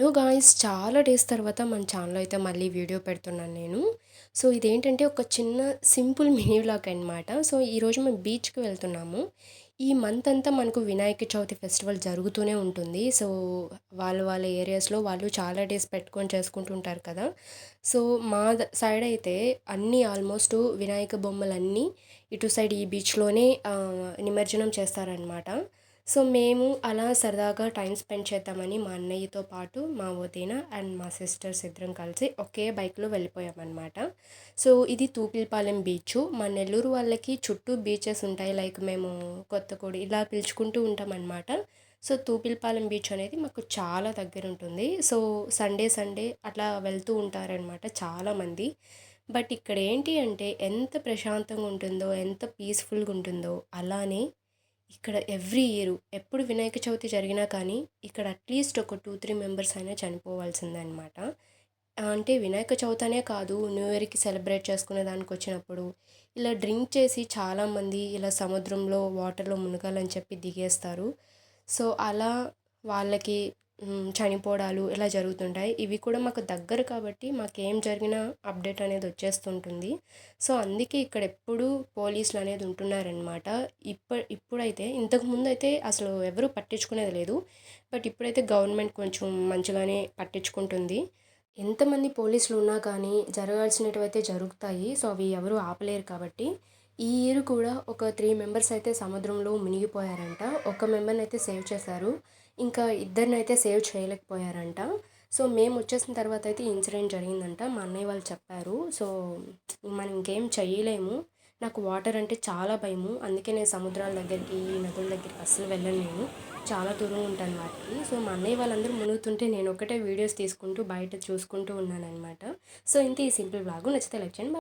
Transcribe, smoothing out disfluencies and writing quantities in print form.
Hello guys! చాలా days తర్వాత మన ఛానల్‌లో అయితే మళ్ళీ వీడియో పెడుతున్నాను నేను. సో, ఇదేంటంటే ఒక చిన్న సింపుల్ మినీ వ్లాగ్ అనమాట. సో, ఈరోజు మేము బీచ్‌కి వెళ్తున్నాము. ఈ మంత్ అంతా మనకు వినాయక చవితి ఫెస్టివల్ జరుగుతూనే ఉంటుంది. సో, వాళ్ళ ఏరియాస్‌లో వాళ్ళు చాలా డేస్ పెట్టుకొని చేసుకుంటుంటారు కదా! సో, మా సైడ్ అయితే అన్నీ ఆల్మోస్ట్ వినాయక బొమ్మలన్నీ ఇటు సైడ్ ఈ బీచ్‌లోనే నిమజ్జనం చేస్తారనమాట. సో, మేము అలా సరదాగా టైమ్ స్పెండ్ చేద్దామని మా అన్నయ్యతో పాటు మా వదిన అండ్ మా సిస్టర్స్ ఇద్దరం కలిసి ఒకే బైక్‌లో వెళ్ళిపోయామన్నమాట. సో, ఇది తూపిలపాలెం బీచు. మా నెల్లూరు వాళ్ళకి చుట్టూ బీచెస్ ఉంటాయి. లైక్ మేము కొత్తకోడి ఇలా పిలుచుకుంటూ ఉంటామన్నమాట. సో, తూపిలపాలెం బీచ్ అనేది మాకు చాలా దగ్గరుంటుంది. సో, సండే అట్లా వెళ్తూ ఉంటారనమాట చాలామంది. బట్ ఇక్కడ ఏంటి అంటే ఎంత ప్రశాంతంగా ఉంటుందో, ఎంత పీస్‌ఫుల్‌గా ఉంటుందో అలానే ఇక్కడ ఎవ్రీ ఇయరు ఎప్పుడు వినాయక చవితి జరిగినా కానీ ఇక్కడ అట్లీస్ట్ ఒక 2, 3 మెంబర్స్ అయినా చనిపోవాల్సిందే అనమాట. అంటే వినాయక చవితి అనే కాదు, న్యూ ఇయర్‌కి సెలబ్రేట్ చేసుకునే దానికొచ్చినప్పుడు ఇలా డ్రింక్ చేసి చాలామంది ఇలా సముద్రంలో వాటర్‌లో మునగాలని చెప్పి దిగేస్తారు. సో, అలా వాళ్ళకి చనిపోవడాలు ఇలా జరుగుతుంటాయి. ఇవి కూడా మాకు దగ్గర కాబట్టి మాకేం జరిగినా అప్డేట్ అనేది వచ్చేస్తుంటుంది. సో, అందుకే ఇక్కడ ఎప్పుడూ పోలీసులనేది ఉంటున్నారనమాట. ఇప్పుడైతే ఇంతకుముందయితే అసలు ఎవరు పట్టించుకునేది లేదు. బట్ ఇప్పుడైతే గవర్నమెంట్ కొంచెం మంచిగానే పట్టించుకుంటుంది. ఎంతమంది పోలీసులు ఉన్నా కానీ జరగాల్సినటివైతే జరుగుతాయి. సో, అవి ఎవరు ఆపలేరు కాబట్టి. ఈ ఇయర్ కూడా ఒక 3 మెంబర్స్ అయితే సముద్రంలో మునిగిపోయారంట. ఒక మెంబర్‌నైతే సేవ్ చేశారు. ఇంకా ఇద్దరినైతే సేవ్ చేయలేకపోయారంట. సో, మేమొచ్చేసిన తర్వాత అయితే ఈ ఇన్సిడెంట్ జరిగిందంట. మా అన్నయ్య వాళ్ళు చెప్పారు. సో, మనం ఇంకేం చెయ్యలేము. నాకు వాటర్ అంటే చాలా భయము. అందుకే నేను సముద్రాల దగ్గరికి, నదుల దగ్గరికి అస్సలు వెళ్ళను నేను. చాలా దూరంగా ఉంటాను వాటికి. సో, మా అన్నయ్య వాళ్ళందరూ మునుగుతుంటే నేనొక్కటే వీడియోస్ తీసుకుంటూ బయట చూసుకుంటూ ఉన్నాననమాట. సో, ఇంతే ఈ సింపుల్ వ్లాగు. నచ్చితే లైక్ చేయండి.